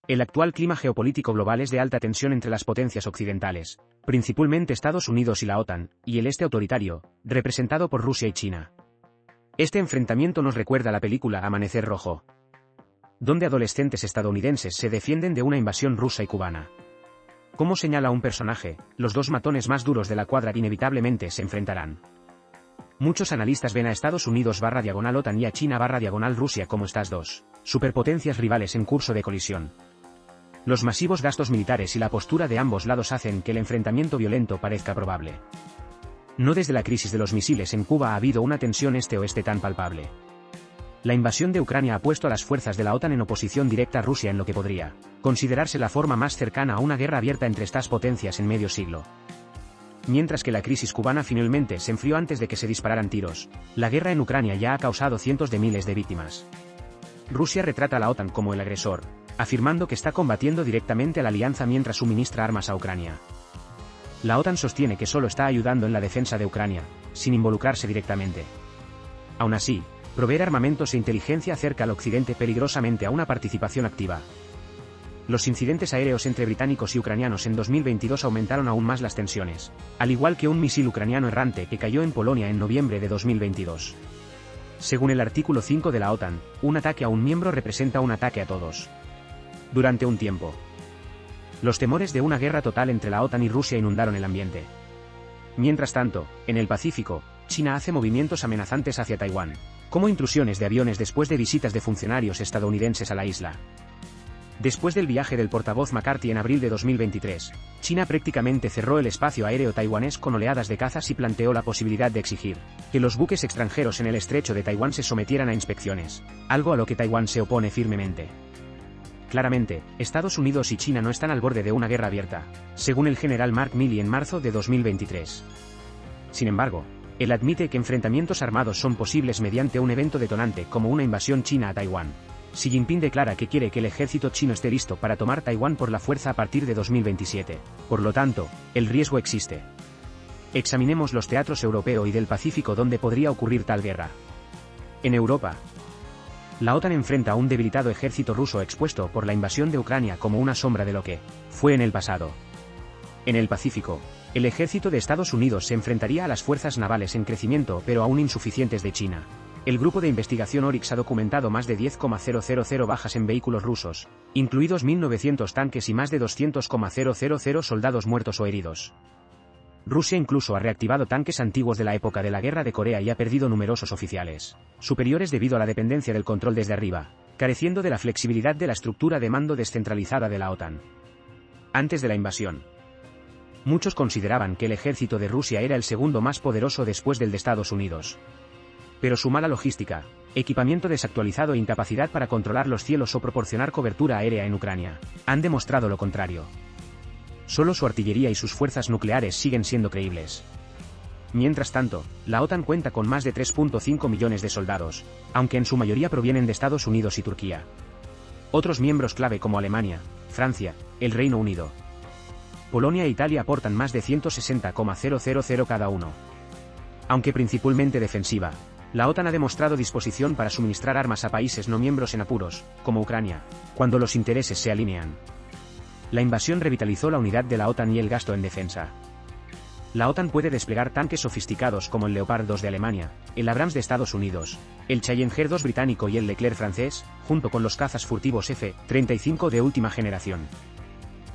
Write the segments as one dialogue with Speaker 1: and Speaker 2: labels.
Speaker 1: El actual clima geopolítico global es de alta tensión entre las potencias occidentales, principalmente Estados Unidos y la OTAN, y el este autoritario, representado por Rusia y China. Este enfrentamiento nos recuerda la película Amanecer Rojo, donde adolescentes estadounidenses se defienden de una invasión rusa y cubana. Como señala un personaje, los dos matones más duros de la cuadra inevitablemente se enfrentarán. Muchos analistas ven a Estados Unidos/OTAN y a China/Rusia como estas dos superpotencias rivales en curso de colisión. Los masivos gastos militares y la postura de ambos lados hacen que el enfrentamiento violento parezca probable. No desde la crisis de los misiles en Cuba ha habido una tensión este-oeste tan palpable. La invasión de Ucrania ha puesto a las fuerzas de la OTAN en oposición directa a Rusia en lo que podría considerarse la forma más cercana a una guerra abierta entre estas potencias en medio siglo. Mientras que la crisis cubana finalmente se enfrió antes de que se dispararan tiros, la guerra en Ucrania ya ha causado cientos de miles de víctimas. Rusia retrata a la OTAN como el agresor, afirmando que está combatiendo directamente a la alianza mientras suministra armas a Ucrania. La OTAN sostiene que solo está ayudando en la defensa de Ucrania, sin involucrarse directamente. Aún así, proveer armamentos e inteligencia acerca al occidente peligrosamente a una participación activa. Los incidentes aéreos entre británicos y ucranianos en 2022 aumentaron aún más las tensiones, al igual que un misil ucraniano errante que cayó en Polonia en noviembre de 2022. Según el artículo 5 de la OTAN, un ataque a un miembro representa un ataque a todos. Durante un tiempo, los temores de una guerra total entre la OTAN y Rusia inundaron el ambiente. Mientras tanto, en el Pacífico, China hace movimientos amenazantes hacia Taiwán, como intrusiones de aviones después de visitas de funcionarios estadounidenses a la isla. Después del viaje del portavoz McCarthy en abril de 2023, China prácticamente cerró el espacio aéreo taiwanés con oleadas de cazas y planteó la posibilidad de exigir que los buques extranjeros en el estrecho de Taiwán se sometieran a inspecciones, algo a lo que Taiwán se opone firmemente. Claramente, Estados Unidos y China no están al borde de una guerra abierta, según el general Mark Milley en marzo de 2023. Sin embargo, él admite que enfrentamientos armados son posibles mediante un evento detonante como una invasión china a Taiwán. Xi Jinping declara que quiere que el ejército chino esté listo para tomar Taiwán por la fuerza a partir de 2027. Por lo tanto, el riesgo existe. Examinemos los teatros europeo y del Pacífico donde podría ocurrir tal guerra. En Europa, la OTAN enfrenta a un debilitado ejército ruso expuesto por la invasión de Ucrania como una sombra de lo que fue en el pasado. En el Pacífico, el ejército de Estados Unidos se enfrentaría a las fuerzas navales en crecimiento pero aún insuficientes de China. El grupo de investigación Oryx ha documentado más de 10,000 bajas en vehículos rusos, incluidos 1.900 tanques y más de 200,000 soldados muertos o heridos. Rusia incluso ha reactivado tanques antiguos de la época de la Guerra de Corea y ha perdido numerosos oficiales superiores debido a la dependencia del control desde arriba, careciendo de la flexibilidad de la estructura de mando descentralizada de la OTAN. Antes de la invasión, muchos consideraban que el ejército de Rusia era el segundo más poderoso después del de Estados Unidos. Pero su mala logística, equipamiento desactualizado e incapacidad para controlar los cielos o proporcionar cobertura aérea en Ucrania, han demostrado lo contrario. Solo su artillería y sus fuerzas nucleares siguen siendo creíbles. Mientras tanto, la OTAN cuenta con más de 3,5 millones de soldados, aunque en su mayoría provienen de Estados Unidos y Turquía. Otros miembros clave como Alemania, Francia, el Reino Unido, Polonia e Italia aportan más de 160,000 cada uno. Aunque principalmente defensiva, la OTAN ha demostrado disposición para suministrar armas a países no miembros en apuros, como Ucrania, cuando los intereses se alinean. La invasión revitalizó la unidad de la OTAN y el gasto en defensa. La OTAN puede desplegar tanques sofisticados como el Leopard 2 de Alemania, el Abrams de Estados Unidos, el Challenger 2 británico y el Leclerc francés, junto con los cazas furtivos F-35 de última generación.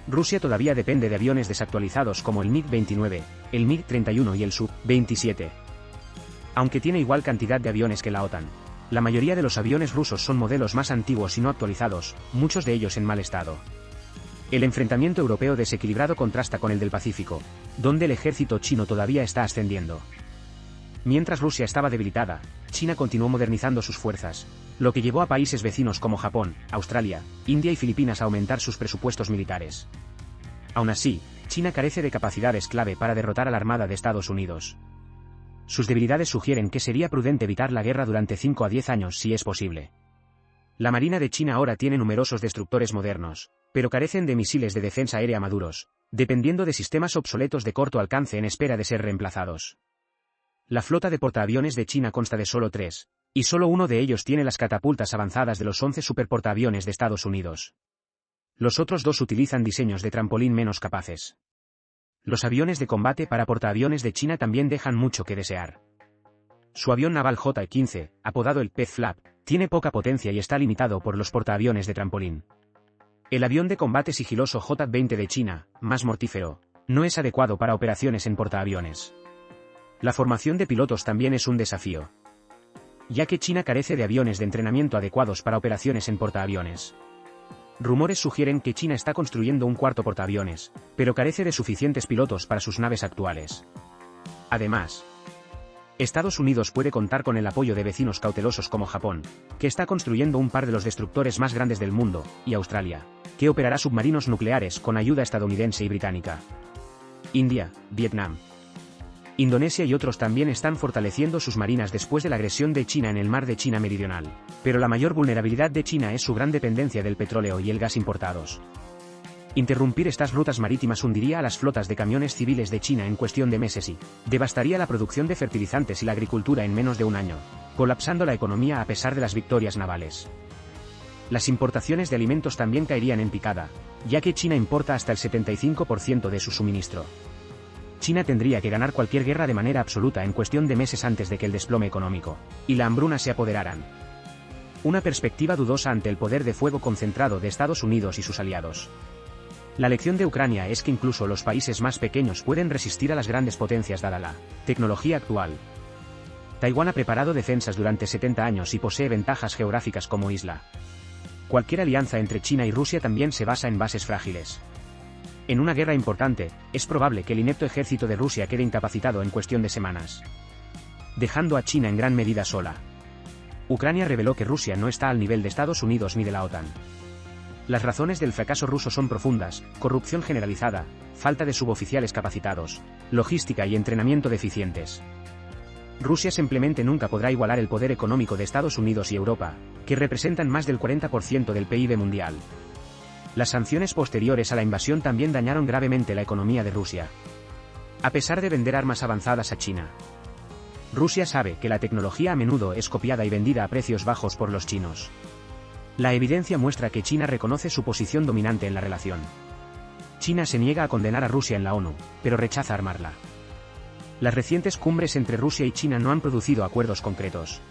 Speaker 1: Rusia todavía depende de aviones desactualizados como el MiG-29, el MiG-31 y el Su-27. Aunque tiene igual cantidad de aviones que la OTAN, la mayoría de los aviones rusos son modelos más antiguos y no actualizados, muchos de ellos en mal estado. El enfrentamiento europeo desequilibrado contrasta con el del Pacífico, donde el ejército chino todavía está ascendiendo. Mientras Rusia estaba debilitada, China continuó modernizando sus fuerzas, lo que llevó a países vecinos como Japón, Australia, India y Filipinas a aumentar sus presupuestos militares. Aún así, China carece de capacidades clave para derrotar a la Armada de Estados Unidos. Sus debilidades sugieren que sería prudente evitar la guerra durante 5 a 10 años si es posible. La Marina de China ahora tiene numerosos destructores modernos, pero carecen de misiles de defensa aérea maduros, dependiendo de sistemas obsoletos de corto alcance en espera de ser reemplazados. La flota de portaaviones de China consta de solo 3, y solo uno de ellos tiene las catapultas avanzadas de los 11 superportaaviones de Estados Unidos. Los otros dos utilizan diseños de trampolín menos capaces. Los aviones de combate para portaaviones de China también dejan mucho que desear. Su avión naval J-15, apodado el Pez Flap, tiene poca potencia y está limitado por los portaaviones de trampolín. El avión de combate sigiloso J-20 de China, más mortífero, no es adecuado para operaciones en portaaviones. La formación de pilotos también es un desafío, ya que China carece de aviones de entrenamiento adecuados para operaciones en portaaviones. Rumores sugieren que China está construyendo un cuarto portaaviones, pero carece de suficientes pilotos para sus naves actuales. Además, Estados Unidos puede contar con el apoyo de vecinos cautelosos como Japón, que está construyendo un par de los destructores más grandes del mundo, y Australia, que operará submarinos nucleares con ayuda estadounidense y británica. India, Vietnam, Indonesia y otros también están fortaleciendo sus marinas después de la agresión de China en el mar de China Meridional, pero la mayor vulnerabilidad de China es su gran dependencia del petróleo y el gas importados. Interrumpir estas rutas marítimas hundiría a las flotas de camiones civiles de China en cuestión de meses y devastaría la producción de fertilizantes y la agricultura en menos de un año, colapsando la economía a pesar de las victorias navales. Las importaciones de alimentos también caerían en picada, ya que China importa hasta el 75% de su suministro. China tendría que ganar cualquier guerra de manera absoluta en cuestión de meses antes de que el desplome económico y la hambruna se apoderaran. Una perspectiva dudosa ante el poder de fuego concentrado de Estados Unidos y sus aliados. La lección de Ucrania es que incluso los países más pequeños pueden resistir a las grandes potencias dada la tecnología actual. Taiwán ha preparado defensas durante 70 años y posee ventajas geográficas como isla. Cualquier alianza entre China y Rusia también se basa en bases frágiles. En una guerra importante, es probable que el inepto ejército de Rusia quede incapacitado en cuestión de semanas, dejando a China en gran medida sola. Ucrania reveló que Rusia no está al nivel de Estados Unidos ni de la OTAN. Las razones del fracaso ruso son profundas: corrupción generalizada, falta de suboficiales capacitados, logística y entrenamiento deficientes. Rusia simplemente nunca podrá igualar el poder económico de Estados Unidos y Europa, que representan más del 40% del PIB mundial. Las sanciones posteriores a la invasión también dañaron gravemente la economía de Rusia. A pesar de vender armas avanzadas a China, Rusia sabe que la tecnología a menudo es copiada y vendida a precios bajos por los chinos. La evidencia muestra que China reconoce su posición dominante en la relación. China se niega a condenar a Rusia en la ONU, pero rechaza armarla. Las recientes cumbres entre Rusia y China no han producido acuerdos concretos.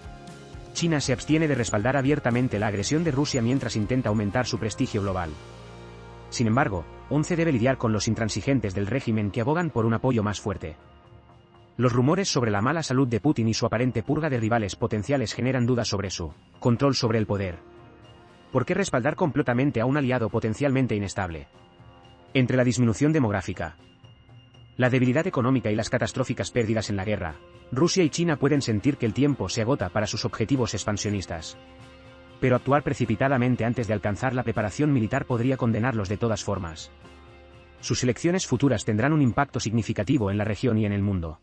Speaker 1: China se abstiene de respaldar abiertamente la agresión de Rusia mientras intenta aumentar su prestigio global. Sin embargo, 11 debe lidiar con los intransigentes del régimen que abogan por un apoyo más fuerte. Los rumores sobre la mala salud de Putin y su aparente purga de rivales potenciales generan dudas sobre su control sobre el poder. ¿Por qué respaldar completamente a un aliado potencialmente inestable? Entre la disminución demográfica, la debilidad económica y las catastróficas pérdidas en la guerra, Rusia y China pueden sentir que el tiempo se agota para sus objetivos expansionistas. Pero actuar precipitadamente antes de alcanzar la preparación militar podría condenarlos de todas formas. Sus elecciones futuras tendrán un impacto significativo en la región y en el mundo.